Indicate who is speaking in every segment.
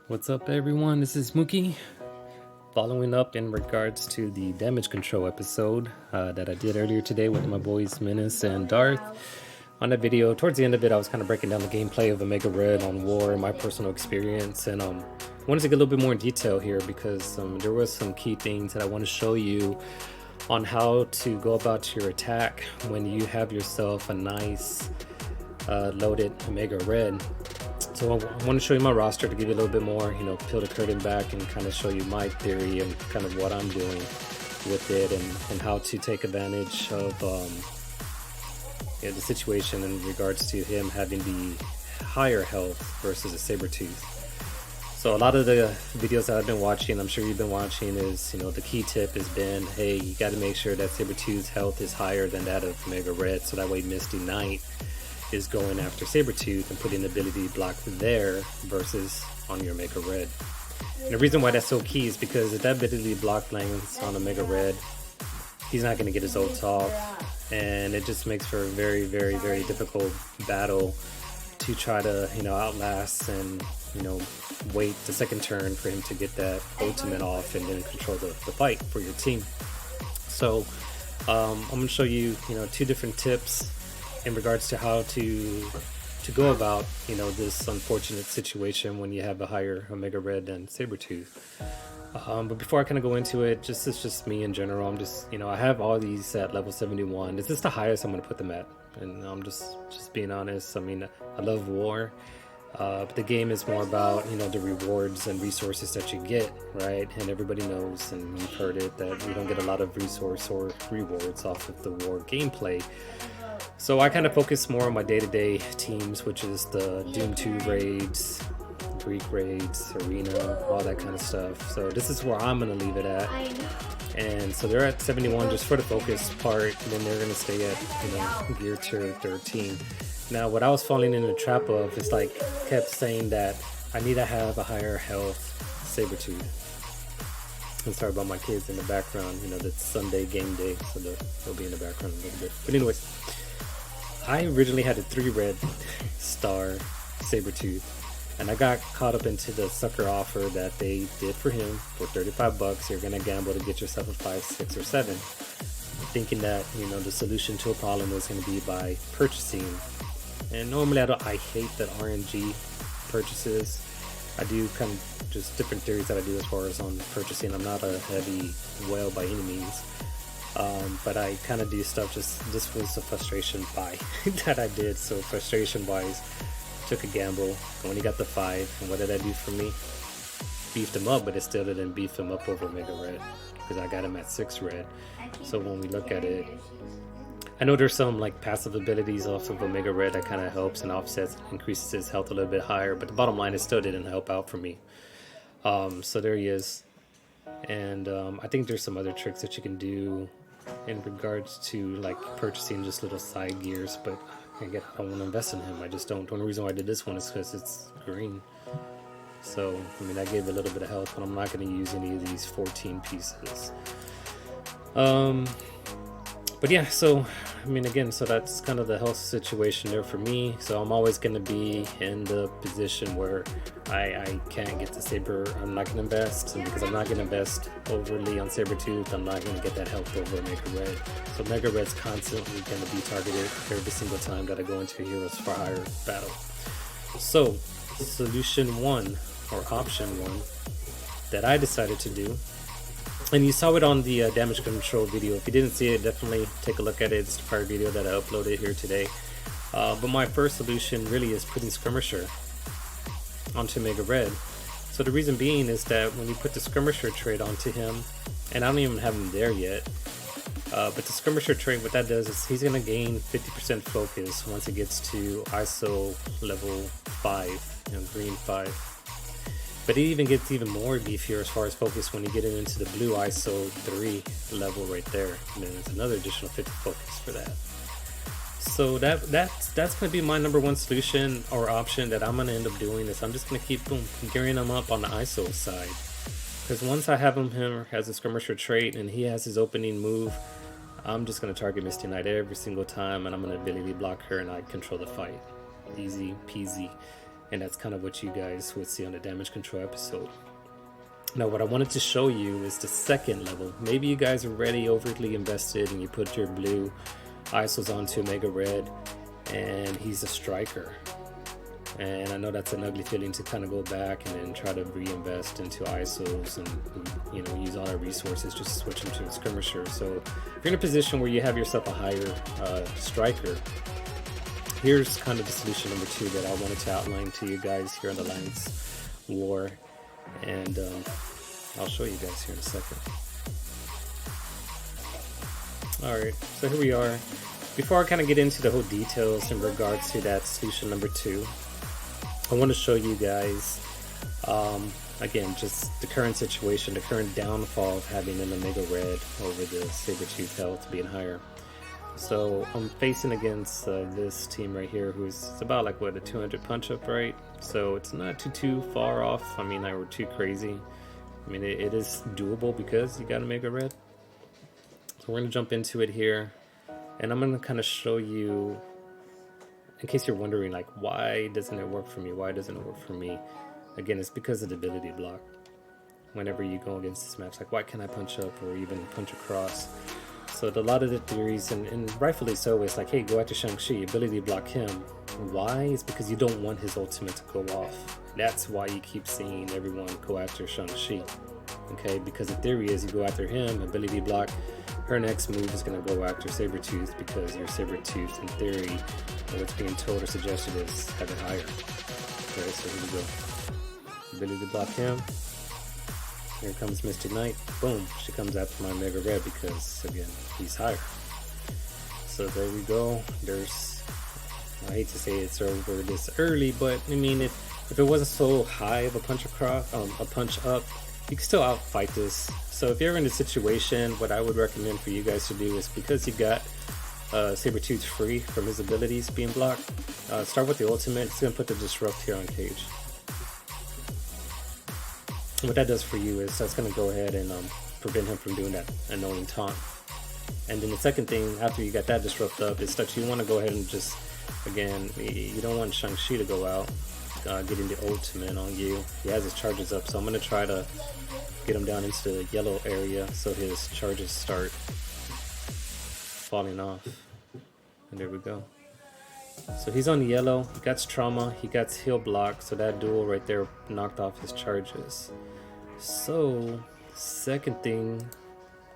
Speaker 1: What's up, everyone? This is Mookie. Following up in regards to the damage control episode that I did earlier today with my boys Menace and Darth. On that video, towards the end of it, I was kind of breaking down the gameplay of Omega Red on War and my personal experience, and wanted to get a little bit more in detail here because there was some key things that I want to show you on how to go about your attack when you have yourself a nice loaded Omega Red. So I want to show you my roster to give you a little bit more, peel the curtain back and kind of show you my theory and kind of what I'm doing with it and how to take advantage of the situation in regards to him having the higher health versus a Sabertooth. So a lot of the videos that I've been watching, I'm sure you've been watching, is, the key tip has been, hey, you got to make sure that Sabertooth's health is higher than that of Omega Red, so that way Misty Knight is going after Sabertooth and putting the ability block there versus on your Omega Red. And the reason why that's so key is because if that ability block lands on Omega Red, he's not going to get his ults off, and it just makes for a very, very, very difficult battle to try to, outlast and, wait the second turn for him to get that ultimate off and then control the fight for your team. So I'm going to show you, two different tips in regards to how to go about, this unfortunate situation when you have a higher Omega Red than Sabertooth. But before I kind of go into it, it's just me in general. I'm just, I have all these at level 71. This is the highest I'm going to put them at. And I'm just being honest. I mean, I love War. But the game is more about, the rewards and resources that you get, right? And everybody knows, and you've heard it, that you don't get a lot of resource or rewards off of the War gameplay. So I kind of focus more on my day-to-day teams, which is the Doom 2 raids, Greek raids, arena, all that kind of stuff. So this is where I'm going to leave it at. And so they're at 71 just for the focus part, and then they're going to stay at, gear tier 13. Now, what I was falling in the trap of is kept saying that I need to have a higher health Sabertooth. I'm sorry about my kids in the background, that's Sunday game day, so they'll be in the background a little bit. But anyways, I originally had a 3 red star Sabertooth, and I got caught up into the sucker offer that they did for him for $35. You're gonna gamble to get yourself a 5, 6, or 7, thinking that the solution to a problem was gonna be by purchasing. And normally I hate that RNG purchases. I do kind of just different theories that I do as far as on purchasing. I'm not a heavy whale by any means. But I kind of do stuff, this was a frustration buy that I did. So frustration wise, took a gamble, I only got the 5, and what did I do for me? Beefed him up, but it still didn't beef him up over Omega Red, because I got him at 6 red. So when we look at it, I know there's some passive abilities off of Omega Red that kind of helps and offsets, increases his health a little bit higher, but the bottom line, it still didn't help out for me. So there he is. And I think there's some other tricks that you can do in regards to purchasing just little side gears, but again, I don't want to invest in him. I just don't. The only reason why I did this one is because it's green. So I mean, I gave a little bit of health, but I'm not going to use any of these 14 pieces. But yeah, so I mean, again, so that's kind of the health situation there for me. So I'm always going to be in the position where I can't get the Saber. I'm not going to invest, and because I'm not going to invest overly on Sabertooth, I'm not going to get that health over Omega Red. So Omega Red's constantly going to be targeted every single time that I go into a Heroes for Hire battle. So solution 1, or option 1, that I decided to do, and you saw it on the damage control video. If you didn't see it, definitely take a look at it. It's the prior video that I uploaded here today. But my first solution really is putting Skirmisher onto Omega Red. So the reason being is that when you put the Skirmisher trait onto him, and I don't even have him there yet, but the Skirmisher trait, what that does is he's going to gain 50% focus once it gets to ISO level 5, green 5. But it even gets even more beefier as far as focus when you get it into the blue ISO 3 level right there. And then it's another additional 50 focus for that. So that's going to be my number 1 solution or option that I'm going to end up doing, is I'm just going to keep gearing him up on the ISO side. Because once I have him as a Skirmisher trait and he has his opening move, I'm just going to target Misty Knight every single time, and I'm going to ability block her and I control the fight. Easy peasy. and that's kind of what you guys would see on the damage control episode. Now what I wanted to show you is the second level. Maybe you guys are already overly invested and you put your blue ISOs onto Omega Red and he's a striker. And I know that's an ugly feeling to kind of go back and then try to reinvest into ISOs and, you know, use all our resources just to switch them to a skirmisher. So if you're in a position where you have yourself a higher striker, here's kind of the solution number 2 that I wanted to outline to you guys here on the Alliance War. And I'll show you guys here in a second. Alright, so here we are. Before I kind of get into the whole details in regards to that solution number 2, I want to show you guys, again, just the current situation, the current downfall of having an Omega Red over the Sabertooth health being higher. So I'm facing against this team right here, who's about like what, a 200 punch up, right? So it's not too far off. I mean, like we're too crazy. I mean, it is doable because you got Omega Red. So we're gonna jump into it here, and I'm gonna kind of show you, in case you're wondering, like, why doesn't it work for me? Why doesn't it work for me? Again, it's because of the ability block. Whenever you go against this match, like, why can't I punch up or even punch across? So a lot of the theories, and rightfully so, it's like, hey, go after Shang-Chi, ability block him. Why? It's because you don't want his ultimate to go off. That's why you keep seeing everyone go after Shang-Chi. Okay, because the theory is you go after him, ability block, her next move is going to go after Sabertooth, because your Sabertooth, in theory, what's being told or suggested is have it higher. Okay, so here we go. Ability block him. Here comes Mystic Knight. Boom, she comes after my Omega Red because, again, he's higher. So there we go. There's, I hate to say it's over this early, but I mean, if it wasn't so high of a punch across, a punch up, you can still outfight this. So if you're in a situation, what I would recommend for you guys to do is, because you got Sabertooth free from his abilities being blocked, start with the ultimate. It's going to put the disrupt here on Cage. What that does for you is that's going to go ahead and prevent him from doing that annoying taunt. And then the second thing, after you got that disrupt up, is that you want to go ahead and just, again, you don't want Shang-Chi to go out, getting the ultimate on you. He has his charges up, so I'm going to try to get him down into the yellow area so his charges start falling off. And there we go. So he's on the yellow, he got trauma, he got heal block, so that duel right there knocked off his charges. So, second thing,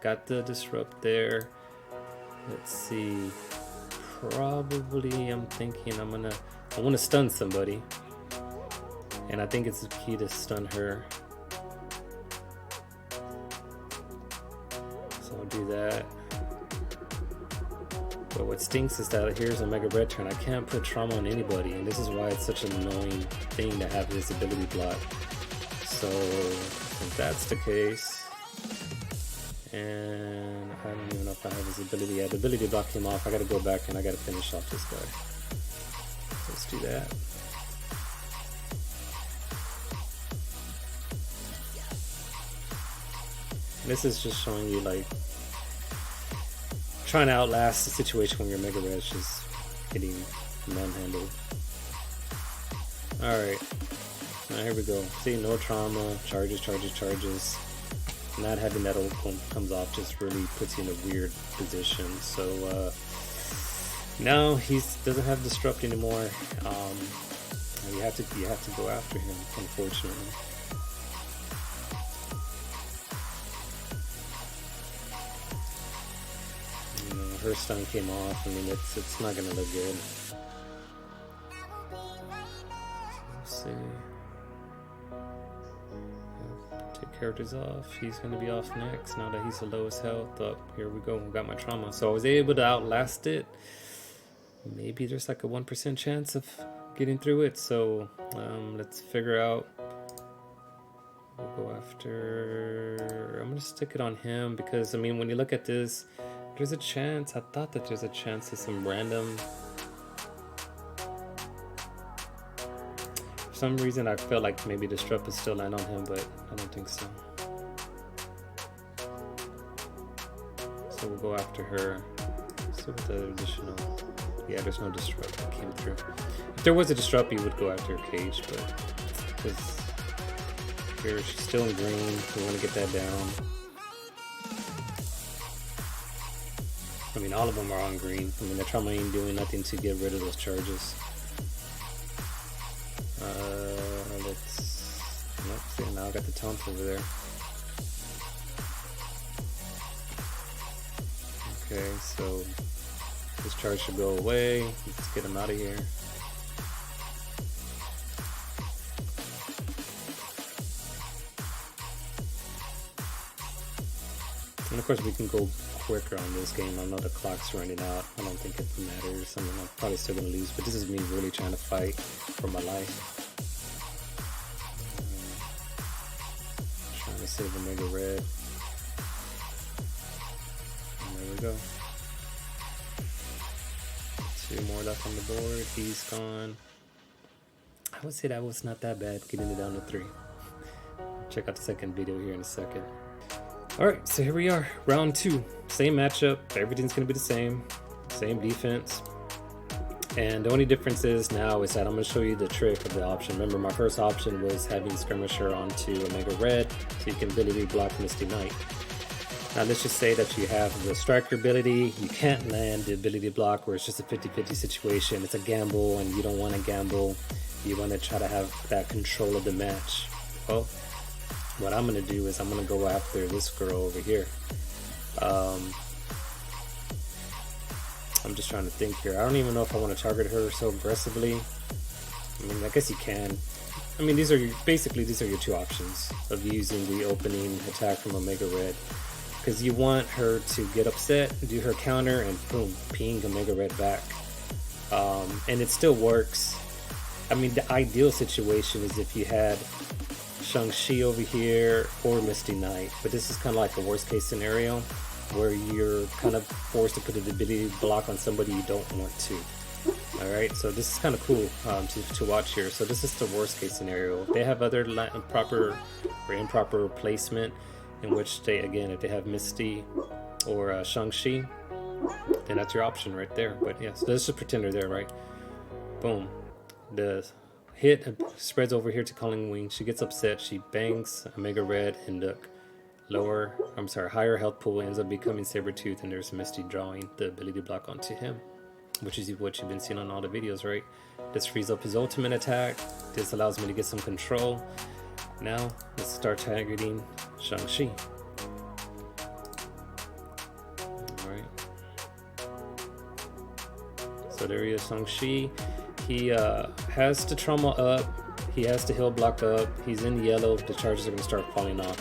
Speaker 1: got the disrupt there. Let's see, probably I'm thinking I want to stun somebody. And I think it's the key to stun her. So I'll do that. But what stinks is that here's Omega Red turn. I can't put trauma on anybody, and this is why it's such an annoying thing to have this ability block. So if that's the case, and I don't even know if I have his ability yet. The ability block came off. I gotta go back and I gotta finish off this guy. So let's do that. This is just showing you, like, trying to outlast the situation when your Omega Red is just getting manhandled. Alright, now here we go. See, no trauma, charges. Not having that ult comes off just really puts you in a weird position. So now he doesn't have disrupt anymore. You have to go after him, unfortunately. Her stun came off. I mean, it's not gonna look good. Let's see. Take characters off. He's gonna be off next. Now that he's the lowest health. Up here we go. We got my trauma. So I was able to outlast it. Maybe there's like a 1% chance of getting through it. So let's figure out. We'll go after. I'm gonna stick it on him because, I mean, when you look at this, there's a chance, I thought that there's a chance of some random... For some reason I felt like maybe the strap would still land on him, but I don't think so. So we'll go after her. See what the additional Yeah, there's no disrupt that came through. If there was a disrupt, you would go after her cage, but because here she's still in green, we want to get that down. I mean, all of them are on green. I mean, the trauma ain't doing nothing to get rid of those charges. Nope, see, now I got the taunt over there. Okay, so this charge should go away. Let's get him out of here. And of course we can go quicker on this game. I know the clock's running out. I don't think it matters. I mean, I'm probably still gonna lose, but this is me really trying to fight for my life. Trying to save Omega Red. And there we go. 2 more left on the board. He's gone. I would say that was not that bad, getting it down to 3. Check out the second video here in a second. Alright, so here we are, round 2. Same matchup, everything's going to be the same defense. And the only difference is now is that I'm going to show you the trick of the option. Remember, my first option was having Skirmisher onto Omega Red, so you can ability block Misty Knight. Now let's just say that you have the striker ability, you can't land the ability block where it's just a 50-50 situation. It's a gamble and you don't want to gamble. You want to try to have that control of the match. Well, what I'm going to do is I'm going to go after this girl over here. I'm just trying to think here. I don't even know if I want to target her so aggressively. I mean, I guess you can. I mean, these are your 2 options of using the opening attack from Omega Red. Because you want her to get upset, do her counter, and boom, ping Omega Red back. And it still works. I mean, the ideal situation is if you had Shang-Chi over here or Misty Knight, but this is kind of like a worst case scenario where you're kind of forced to put an ability block on somebody you don't want to. Alright, so this is kind of cool to watch here. So this is the worst case scenario. They have other proper or improper placement in which they, again, if they have Misty or Shang-Chi, then that's your option right there. But yeah, so let's just pretend they're there, right? Boom. The hit spreads over here to Calling Wing. She gets upset. She bangs Omega Red, and look, higher health pool ends up becoming Sabretooth, and there's Misty drawing the ability block onto him, which is what you've been seeing on all the videos, right? This frees up his ultimate attack. This allows me to get some control. Now let's start targeting Shang-Chi. Alright. So there he is, Shang-Chi. He has the trauma up. He has the heal block up. He's in yellow. The charges are going to start falling off.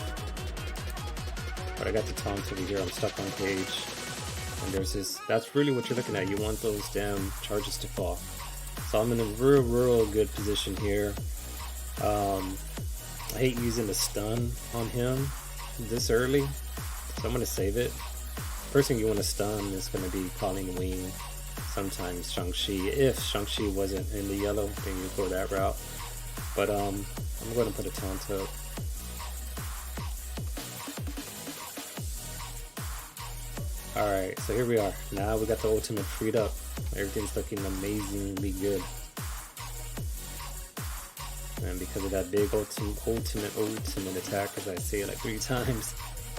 Speaker 1: But I got the taunt over here. I'm stuck on cage. And there's this. That's really what you're looking at. You want those damn charges to fall. So I'm in a real good position here. I hate using the stun on him this early, so I'm going to save it. First thing you want to stun is going to be Calling Wing, sometimes Shang-Chi. If Shang-Chi wasn't in the yellow, then you go that route. But I'm going to put a taunt up. Alright, so here we are. Now we got the ultimate freed up. Everything's looking amazingly good. And because of that big ultimate attack, as I say it like 3 times,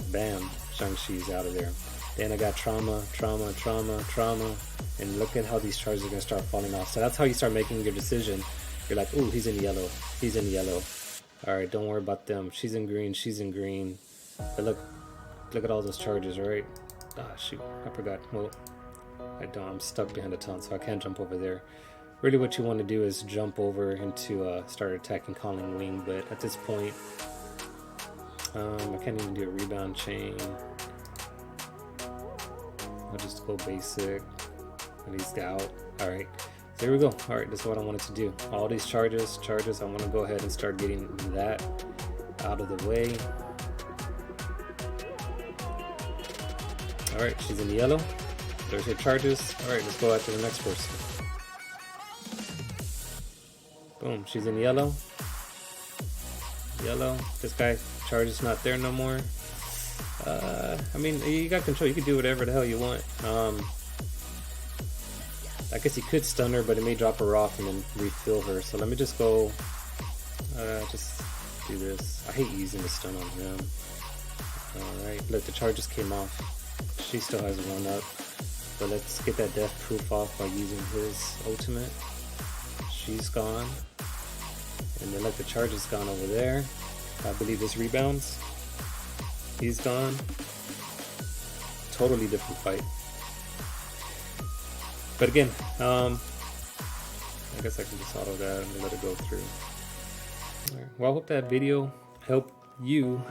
Speaker 1: bam, Shang-Chi's out of there. Then I got trauma, and look at how these charges are going to start falling off. So that's how you start making your decision. You're like, ooh, he's in yellow. Alright, don't worry about them. She's in green. But look at all those charges, right? Ah, shoot, I forgot. Well, I'm stuck behind a taunt, so I can't jump over there. Really what you want to do is jump over into start attacking Calling Wing, but at this point I can't even do a rebound chain. I'll just go basic and he's out. Alright, so here we go. Alright, this is what I wanted to do. All these charges, I want to go ahead and start getting that out of the way. Alright, she's in yellow. There's her charges. Alright, let's go after the next person. Boom, she's in yellow. This guy charge is not there no more. I mean, you got control. You can do whatever the hell you want. I I guess he could stun her, but it may drop her off and then refill her. So let me just go, just do this. I hate using the stun on him. Alright, look, the charge just came off. She still has one up. But let's get that death proof off by using his ultimate. She's gone. And then look, the charge is gone over there. I believe this rebounds. He's gone. Totally different fight. But again, I guess I can just auto that and let it go through. Right. Well, I hope that video helped you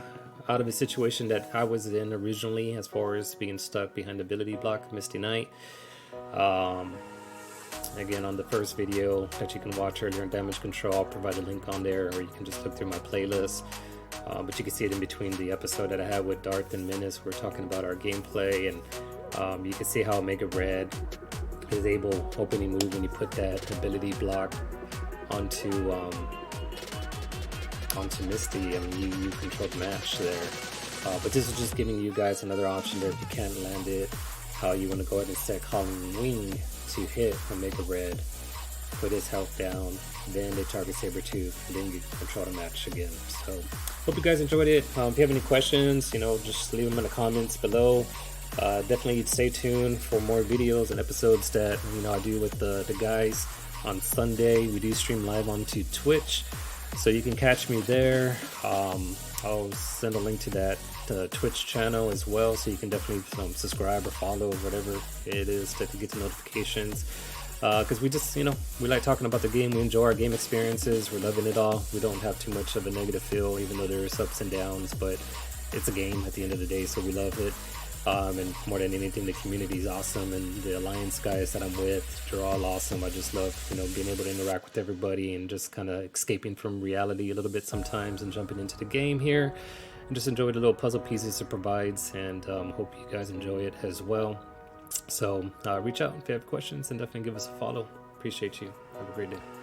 Speaker 1: out of a situation that I was in originally, as far as being stuck behind the ability block, Misty Knight. Again, on the first video that you can watch earlier in damage control, I'll provide a link on there, or you can just look through my playlist. But you can see it in between the episode that I had with Darth and Menace. We're talking about our gameplay, and you can see how Omega Red is able opening move when you put that ability block onto Misty. I mean, you control the match there. But this is just giving you guys another option there if you can't land it. How you want to go ahead and set Calling Wing to hit Omega Red, put his health down, then they target Sabretooth, and then you control the match again. So hope you guys enjoyed it. If you have any questions, just leave them in the comments below. Definitely stay tuned for more videos and episodes that I do with the guys on Sunday. We do stream live onto Twitch, so you can catch me there. I'll send a link to that Twitch channel as well, so you can definitely subscribe or follow, whatever it is, to get the notifications. Because we just, we like talking about the game. We enjoy our game experiences. We're loving it all. We don't have too much of a negative feel, even though there's ups and downs, but it's a game at the end of the day, so we love it. And more than anything, the community is awesome, and the Alliance guys that I'm with, they're all awesome. I just love, being able to interact with everybody and just kind of escaping from reality a little bit sometimes and jumping into the game here. And just enjoy the little puzzle pieces it provides, and hope you guys enjoy it as well. So reach out if you have questions, and definitely give us a follow. Appreciate you. Have a great day.